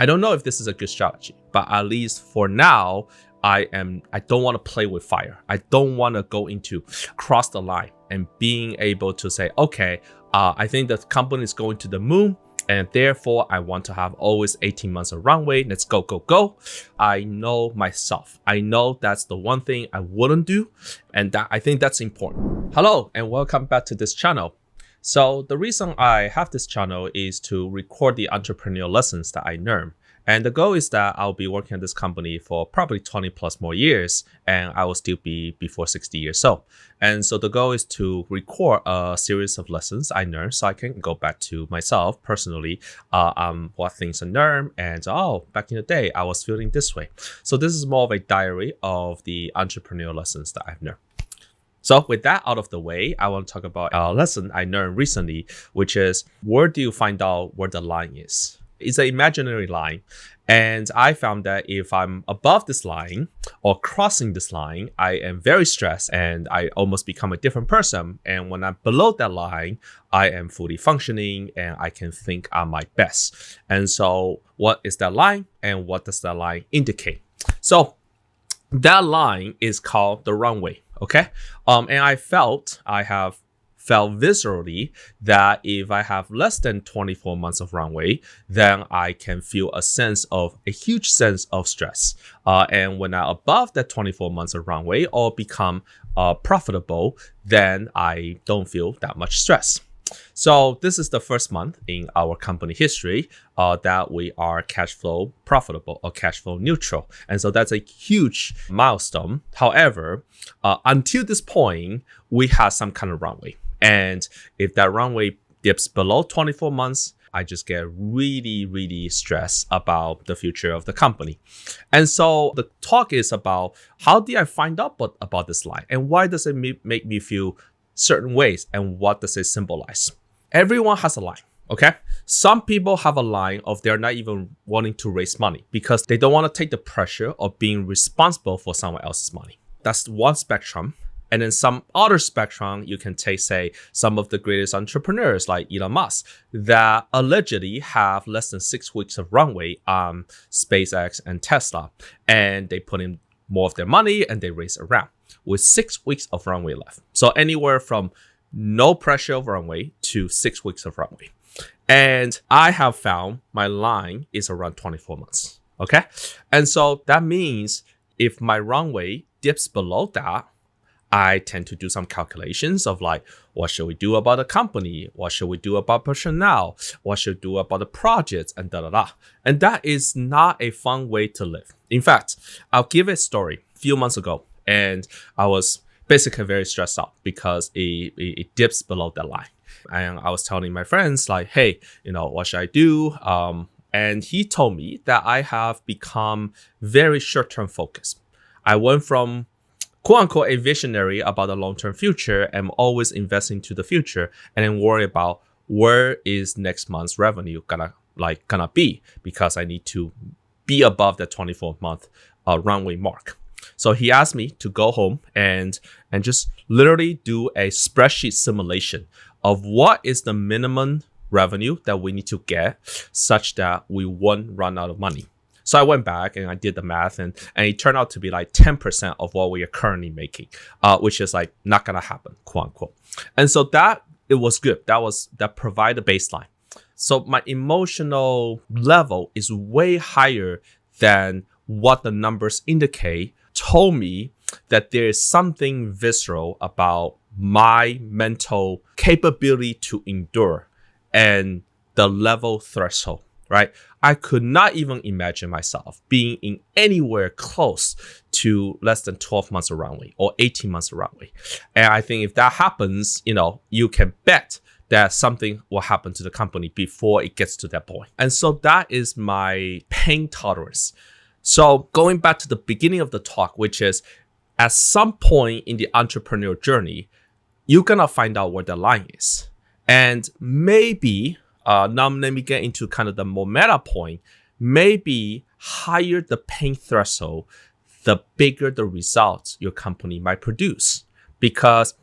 I don't know if this is a good strategy, but at least for now, I don't want to play with fire. I don't want to go into cross the line and being able to say, okay, I think the company is going to the moon, and therefore I want to have always 18 months of runway. Let's go, go, go. I know myself. I know that's the one thing I wouldn't do, and that I think that's important. Hello, and welcome back to this channel. So the reason I have this channel is to record the entrepreneurial lessons that I learn. And the goal is that I'll be working at this company for probably 20 plus more years, and I will still be before 60 years old. And so the goal is to record a series of lessons I learned so I can go back to myself personally, what things I learned, and back in the day, I was feeling this way. So this is more of a diary of the entrepreneurial lessons that I've learned. So with that out of the way, I want to talk about a lesson I learned recently, which is where do you find out where the line is? It's an imaginary line. And I found that if I'm above this line or crossing this line, I am very stressed and I almost become a different person. And when I'm below that line, I am fully functioning and I can think at my best. And so what is that line and what does that line indicate? So that line is called the runway. Okay. And I have felt viscerally that if I have less than 24 months of runway, then I can feel a huge sense of stress. And when I'm above that 24 months of runway or become profitable, then I don't feel that much stress. So this is the first month in our company history that we are cash flow profitable or cash flow neutral. And so that's a huge milestone. However, until this point, we have some kind of runway. And if that runway dips below 24 months, I just get really, really stressed about the future of the company. And so the talk is about how did I find out about this line and why does it make me feel certain ways and what does it symbolize? Everyone has a line, okay? Some people have a line of they're not even wanting to raise money because they don't want to take the pressure of being responsible for someone else's money. That's one spectrum. And then some other spectrum, you can take, say, some of the greatest entrepreneurs like Elon Musk that allegedly have less than 6 weeks of runway on SpaceX and Tesla. And they put in more of their money and they raise a round with 6 weeks of runway left. So anywhere from no pressure of runway to 6 weeks of runway. And I have found my line is around 24 months. Okay. And so that means if my runway dips below that, I tend to do some calculations of like, what should we do about the company? What should we do about personnel? What should we do about the projects? And da-da-da. And that is not a fun way to live. In fact, I'll give a story a few months ago. And I was basically very stressed out because it dips below that line. And I was telling my friends like, hey, what should I do? And he told me that I have become very short-term focused. I went from quote unquote a visionary about the long-term future and always investing to the future and then worry about where is next month's revenue gonna be because I need to be above the 24-month runway mark. So he asked me to go home and just literally do a spreadsheet simulation of what is the minimum revenue that we need to get such that we won't run out of money. So I went back and I did the math and it turned out to be like 10% of what we are currently making, which is like not going to happen, quote unquote. And so it was good. That provided a baseline. So my emotional level is way higher than what the numbers indicate, told me that there is something visceral about my mental capability to endure and the level threshold. Right? I could not even imagine myself being in anywhere close to less than 12 months of runway or 18 months of runway. And I think if that happens, you can bet that something will happen to the company before it gets to that point. And so that is my pain tolerance. So going back to the beginning of the talk, which is at some point in the entrepreneurial journey, you're going to find out where the line is. And maybe now let me get into kind of the more meta point. Maybe higher the pain threshold, the bigger the results your company might produce. Because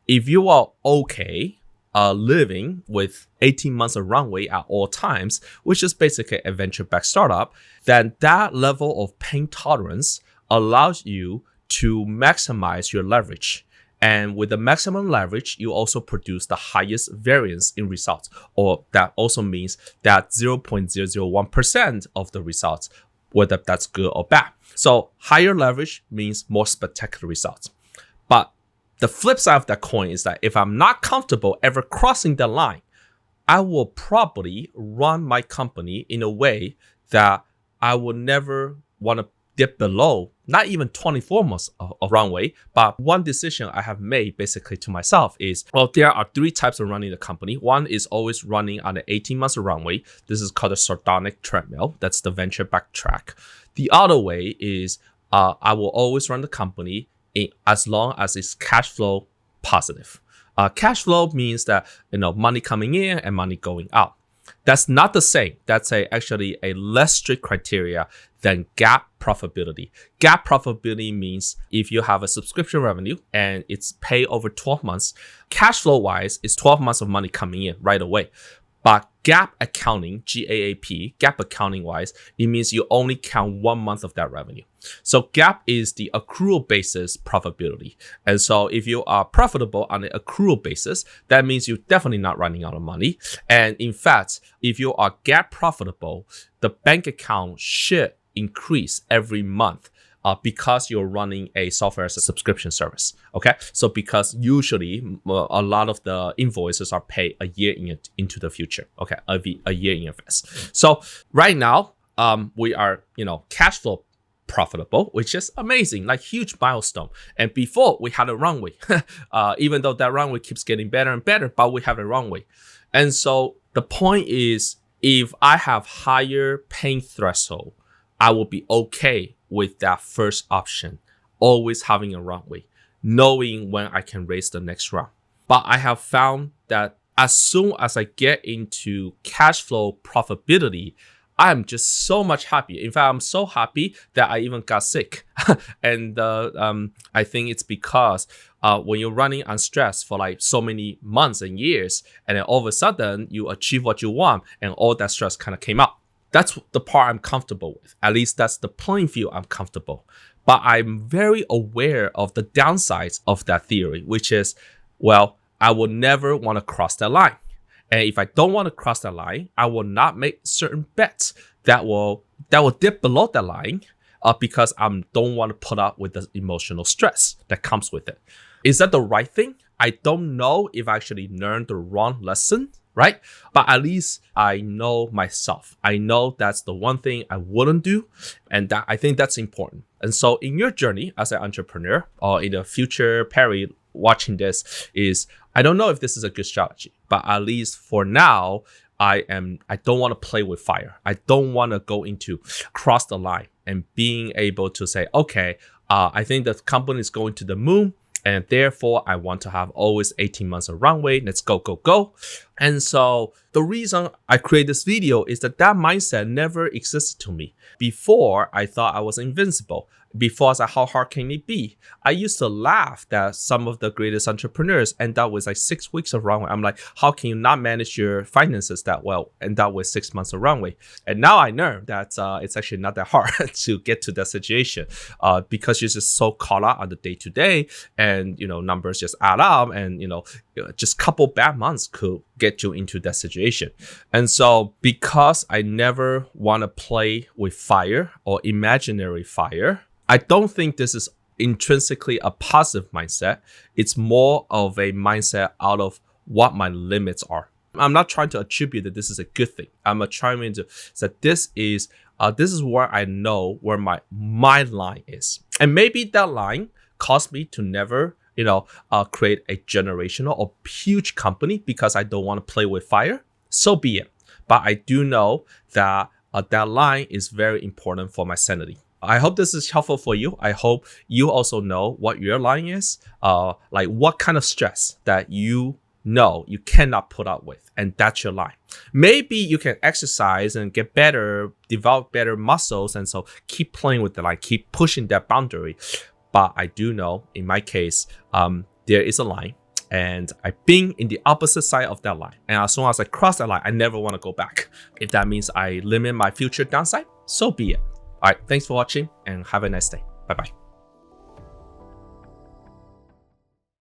if you are okay living with 18 months of runway at all times, which is basically a venture-backed startup, then that level of pain tolerance allows you to maximize your leverage. And with the maximum leverage, you also produce the highest variance in results, or that also means that 0.001% of the results, whether that's good or bad. So higher leverage means more spectacular results. But the flip side of that coin is that if I'm not comfortable ever crossing the line, I will probably run my company in a way that I will never want to dip below, not even 24 months of runway. But one decision I have made basically to myself is, well, there are three types of running the company. One is always running on an 18 months of runway. This is called a sardonic treadmill. That's the venture back track. The other way is I will always run the company as long as it's cash flow positive. Cash flow means that money coming in and money going out. That's not the same. That's actually a less strict criteria than GAAP profitability. GAAP profitability means if you have a subscription revenue and it's paid over 12 months, cash flow wise, it's 12 months of money coming in right away. But GAAP accounting, GAAP, GAAP accounting wise, it means you only count 1 month of that revenue. So GAAP is the accrual basis profitability. And so if you are profitable on an accrual basis, that means you're definitely not running out of money. And in fact, if you are GAAP profitable, the bank account should increase every month. Because you're running a software as a subscription service, okay? So because usually a lot of the invoices are paid a year into the future, okay? A year in advance. So right now, we are, cash flow profitable, which is amazing, like huge milestone. And before we had a runway, even though that runway keeps getting better and better, but we have a runway. And so the point is, if I have higher pain threshold, I will be okay with that first option, always having a runway, knowing when I can raise the next round. But I have found that as soon as I get into cash flow profitability, I'm just so much happier. In fact, I'm so happy that I even got sick. And I think it's because when you're running on stress for like so many months and years, and then all of a sudden you achieve what you want and all that stress kind of came out. That's the part I'm comfortable with. At least that's the playing field I'm comfortable. But I'm very aware of the downsides of that theory, which is, well, I will never want to cross that line. And if I don't want to cross that line, I will not make certain bets that will dip below that line because I don't want to put up with the emotional stress that comes with it. Is that the right thing? I don't know if I actually learned the wrong lesson, right? But at least I know myself. I know that's the one thing I wouldn't do. And that I think that's important. And so in your journey as an entrepreneur or in the future Perry watching this is, I don't know if this is a good strategy, but at least for now, I don't want to play with fire. I don't want to go into cross the line and being able to say, okay, I think the company is going to the moon. And therefore, I want to have always 18 months of runway. Let's go, go, go. And so the reason I create this video is that mindset never existed to me. Before, I thought I was invincible. Before, I was like, how hard can it be? I used to laugh that some of the greatest entrepreneurs end up with like 6 weeks of runway. I'm like, how can you not manage your finances that well? End up with 6 months of runway. And now I know that it's actually not that hard to get to that situation because you're just so caught up on the day-to-day and, numbers just add up and, just couple bad months could get you into that situation. And so because I never want to play with fire or imaginary fire, I don't think this is intrinsically a positive mindset. It's more of a mindset out of what my limits are. I'm not trying to attribute that this is a good thing. I'm trying to say this is where I know where my line is. And maybe that line caused me to never create a generational or huge company because I don't want to play with fire. So be it. But I do know that that line is very important for my sanity. I hope this is helpful for you. I hope you also know what your line is, like what kind of stress that you cannot put up with, and that's your line. Maybe you can exercise and get better, develop better muscles, and so keep playing with the line, keep pushing that boundary. But I do know, in my case, there is a line, and I've been in the opposite side of that line. And as soon as I cross that line, I never want to go back. If that means I limit my future downside, so be it. All right, thanks for watching and have a nice day. Bye-bye.